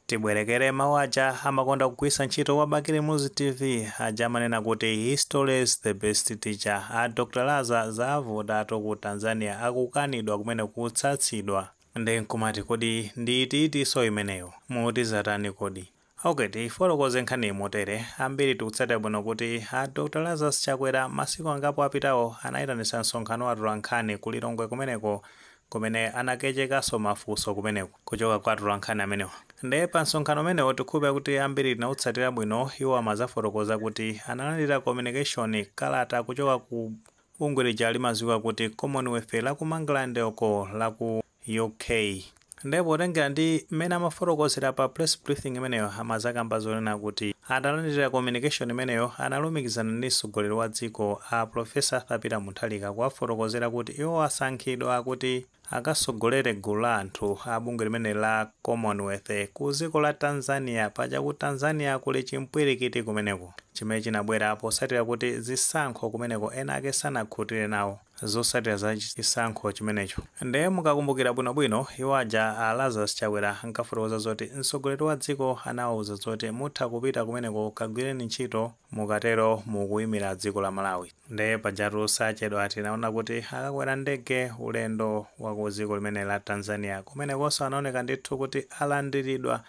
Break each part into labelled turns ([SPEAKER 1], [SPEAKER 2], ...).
[SPEAKER 1] Tibwerekere mawu aja amakonda kugwisa ntchito wa Bakili Muluzi TV aja amanena kuti history is the best teacher. A Dr. Laza zavuta ku Tanzania akukanidwa kumene kutsatsidwa ndi nkumati kodi ndi itiso imeneyo muti zatani kodi. Okay, tifotokoze nkhani motere ambiri tikutsatira bwino kuti a Dr. Lazarus Chakwera masiku angapo apitawo anayitanitsa msonkhano wa atolankhani ku Lilongwe kumeneko kumene anakechekaso mafunso kumeneko kuchoka kwa atolankhani amenewa. Ndiye pa msonkhano umenewo tikhupe kuti ambiri tinautsatira bwino iwo amazafotokoza kuti analandira communication kalata kuchoka ku bungwe lija limadziwika kuti Commonwealth la ku England oko la ku UK. Ndipo tengera ndi mmene amafotokozera pa press briefing imeneyo amazakamba zonena kuti atalandira communication imeneyo analumikizana ndi mtsogoleri wa dziko a Professor Peter Mutharika kuwafotokozera kuti iwo asankhidwa kuti akatsogolere gulu la anthu a bungwe limene la Commonwealth ku dziko la Tanzania paja ku Tanzania kuli chimpwirikiti kumeneko chimene chinabwera posatira kuti zisankho kumeneko ena ake sanakhutire nawo zosatira za chisankho chimenecho. Ndiye mukakumbukira bwinobwino iwo aja a Lazarus Chakwera ankafotokoza zoti mtsogoleri wa dziko anawuza zoti mutha kupita kumeneko kagwireni ntchito mukatero mukuyimira dziko la Malawi. Ndiye pajatu sachedwa tinaona kuti akakwera ndege ulendo wa ku dziko limene la Tanzania kumenekonso anaoneka ndithu kuti alandiridwa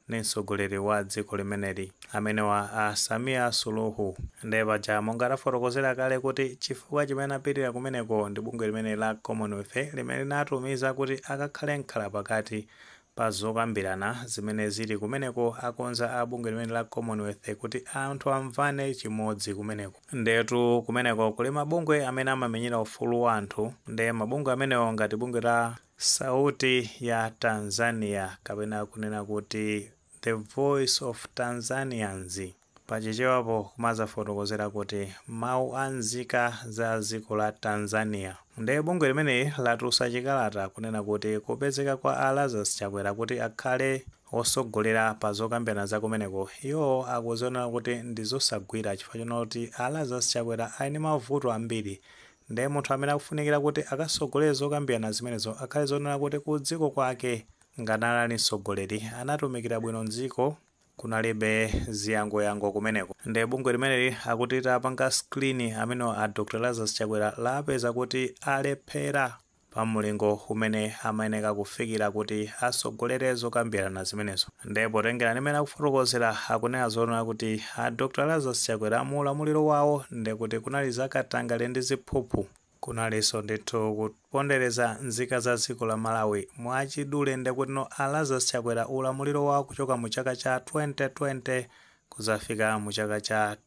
[SPEAKER 1] ni mtsogoleri wa dziko limeneli amene wa Samia Suluhu. Ndiye paja monga tafotokozera kale kuti chifukwa chimene anapitira kumeneko ndi bungwe limene la Commonwealth limene linatumiza kuti akakhale nkhala pakati pa zokambirana zimene zili kumeneko akonza a bungwe limene la Commonwealth kuti anthu amvane chimodzi kumeneko. Ndetu kumeneko kuli mabungwe amene amamenyera ufulu wa anthu. Ndiye mabungwe amenewo ngati bungwe la Sauti ya Tanzania kapena kunena kuti The Voice of Tanzanians pachichewapo kumazafotokozera kuti mawu a nzika za dziko la Tanzania. Ndiye bungwe limene latulutsa chikalata kunena kuti kupezeka kwa a Lazarus Chakwera kuti akhale osogolera pa zokambirana za kumeneko iwo akuziona kuti ndi zosagwira chifukwa chona kuti a Lazarus Chakwera ali ndi mavuto ambiri. Ndiye munthu amene akufunikira kuti akasogolere zokambirana zimenezo akhale zonena kuti ku dziko kwake ngati ali mtsogoleri anatumikira bwino mdziko kunalibe ziyangoyango kumeneko. Ndiye bungwe limeneli akuti tapanga screen amene a Dr. Lazarus Chakwera lapeza kuti alephera pa mulingo umene amayeneka kufikira kuti asogolere zokambirana zimenezo. Ndiye potengera nimene akufotokozera akunena zonena kuti a Dr. Lazarus Chakwera mu ulamuliro wawo ndiye kuti kunali zakatangale ndi ziphuphu kunalinso ndithu kupondereza nzika za dziko la Malawi mwachidule. Ndiye kuti no a Lazarus Chakwera ulamuliro wawo kuchoka mu chaka cha 2020 kuzafika mu chaka cha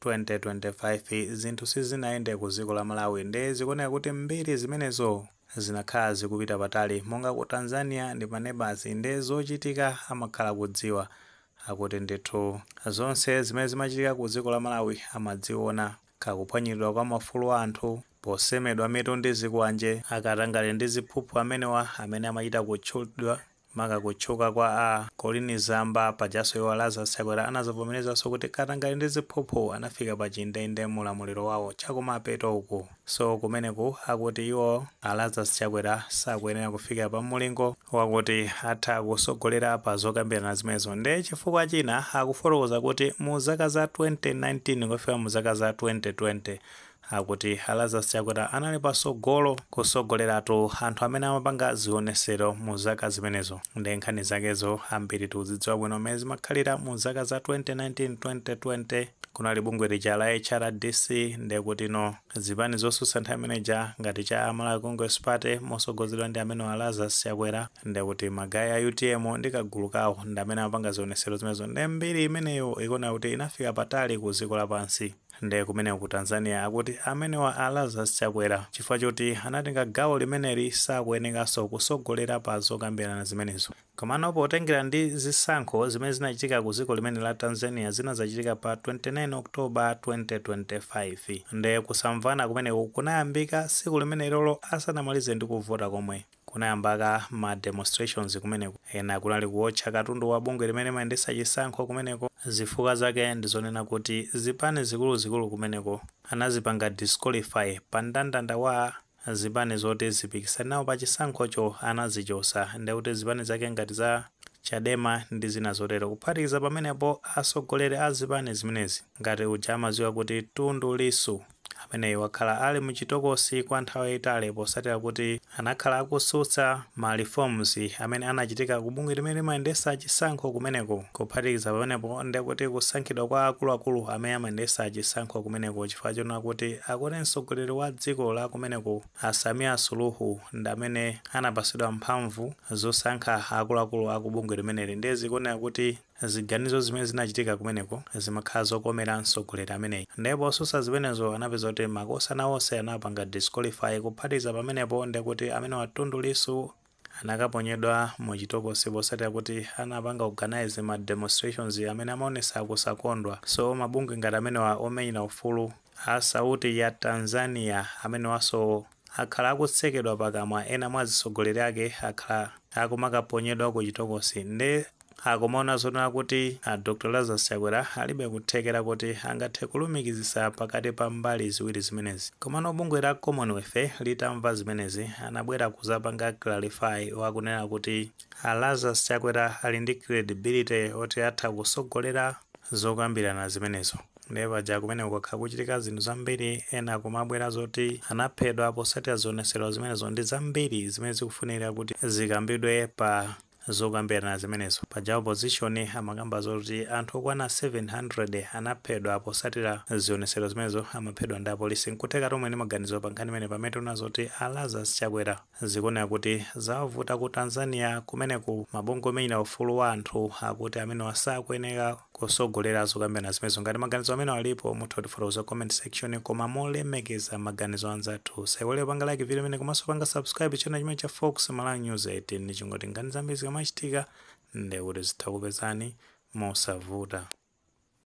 [SPEAKER 1] 2025 zinthu sizinayende ku dziko la Malawi. Ndiye zikuoneka kuti mbiri zimenezo zinakhala zikupita patali monga ku Tanzania ndi pa neighbors. Ndiye zochitika amakhala kudziwa akuti ndithu zonse zimene zimachitika ku dziko la Malawi amadziona. Kakuphwanyidwa kwa mafulu a anthu, posemedwa mitu ndi zikwanje, akatangale ndi ziphuphu amenewa amene amachita kutchudwa maka kutchuka kwa a Colin Zamba pajaso iwo Lazarus Chakwera anazavomerezanso kuti katangale ndi ziphuphu anafika pa chindende mulamuliro wawo chakumapeto uku. So kumeneku akuti iwo a Lazarus Chakwera sakuyenera kufika pa mulingo wakuti atha kusogolera pa zokambirana zimenezo. Ndiye chifukwa china akufotokoza kuti mu zaka za 2019 kufika mu zaka za 2020 akuti a Lazarus Chakwera anali pasogolo kusogoleratu anthu amene amapanga zionesero mu zaka zimenezo. Ndiye nkhani zakezo ambiri tikuzidziwa bwino mmene zimakhalira mu zaka za 2019-2020 kunali bungwe lija la HRDC. Ndiye kuti no zipani zotsutsa nthawi imeneja ngati cha Malawi Congress Party mosogozedwa ndi amene a Lazarus Chakwera. Ndiye kuti magayi a UTM ndi kagulu kawo ndi amene amapanga zionesero zimenezo. Ndiye mbiri imeneyo ikuona kuti inafika patali ku dziko lapansi. Ndiye kumene ku Tanzania akuti amene wa a Lazarus Chakwera chifukwa choti anatenga gawo limeneli sakuyenekanso kusogolera pa zokambirana zimenezo. Komano potengera ndi zisankho zimene zinachitika ku dziko limene la Tanzania zinazachitika pa 29 Oktoba 2025. Ndiye kusamvana kumeneku kunayambika tsiku limene lolo asanamalize ndi kuvota komwe. Kunayambaka ma demonstrations kumeneko. Ena kunali kuotcha katundu wa bungwe limene mayendetsa chisankho kumeneko. Zifukwa zake ndizonena kuti zipani zikuluzikulu kumeneko anazipanga disqualify pa mndandanda wa zipani zoti zipikisana nawo pa chisankhocho anazichosa. Ndiye kuti zipani zake ngati za Chadema ndi zina zotero, kuphatikiza pamenepo atsogoleri a zipani zimenezi ngati uja amadziwa kuti Tundu Lissu ameneyi wakhala ali muchitokosi kwa nthawi yayitali posatira kuti anakhala akutsutsa ma reforms amene anachitika ku bungwe limene limayendetsa chisankho kumeneko. Kuphatikiza pamenepo ndi kuti kusankhidwa kwa akuluakulu amene amayendetsa chisankho kumeneko chifukwa chona kuti akuti mtsogoleri wa dziko la kumeneko Samia Suluhu ndi amene anapasidwa mphamvu zosankha akuluakulu aku bungwe limeneli, ndi zikuoneka kuti ziganizo zimene zinachitika kumeneko zimakhala zokomera mtsogoleri ameneyi. Ndipo potsutsa zimenezo anapeza kuti makosa nawonse anapanga disqualify. Kuphatikiza pamenepo ndi kuti amene wa Tundu Lissu anakaponyedwa muchitokosi posatira kuti anapanga organize ma demonstrations amene amaonesa kusakondwa. So mabungwe ngati amene wa omenyera ufulu a sauti ya Tanzania amene waso akhala akutsekedwa pakamwa, ena mwa atsogoleri ake akhala akumakaponyedwa ku chitokosi. Ndi akumaona zoona kuti Dr. Lazarus Chakwera alibe kuthekera kuti angathe kulumikizitsa pakati pa mbali ziwiri zimenezi. Komano bungwe la Commonwealth litamva zimenezi anabwera kuzapanga clarify wakunena kuti Lazarus Chakwera ali ndi credibility oti atha kusogolera zokambirana zimenezo. Ndipo paja kumene kukhala kuchitika zinthu zambiri, ena kumabwera zoti anaphedwa posatira zionetsero zimenezo ndi zambiri zimene zikufunira kuti zikambidwe pa zokambirana zimenezo. Paja opposition amakamba zoti anthu okwana 700 anaphedwa posatira zionetsero zimenezo amaphedwa ndi apolisi. Nkutheka tomwe ndi maganizo pa nkhani imene pamene tuna zoti Lazarus Chakwera zikuoneka kuti zavuta ku Tanzania kumeneku mabungwe omenyera ufulu wa anthu akuti amene sakuyenera kusogolera zokambirana zimenezo. Ngati maganizo amene alipo mutha kutifotokoza comment section, koma molemekeza maganizo anzathu. Musaiwale panga like video imene komanso panga subscribe channel chimene cha Fox Malawi News 18 ndi chingoti nkhani zambiri zikamachitika ndi kuti zitha kupezani mosavuta.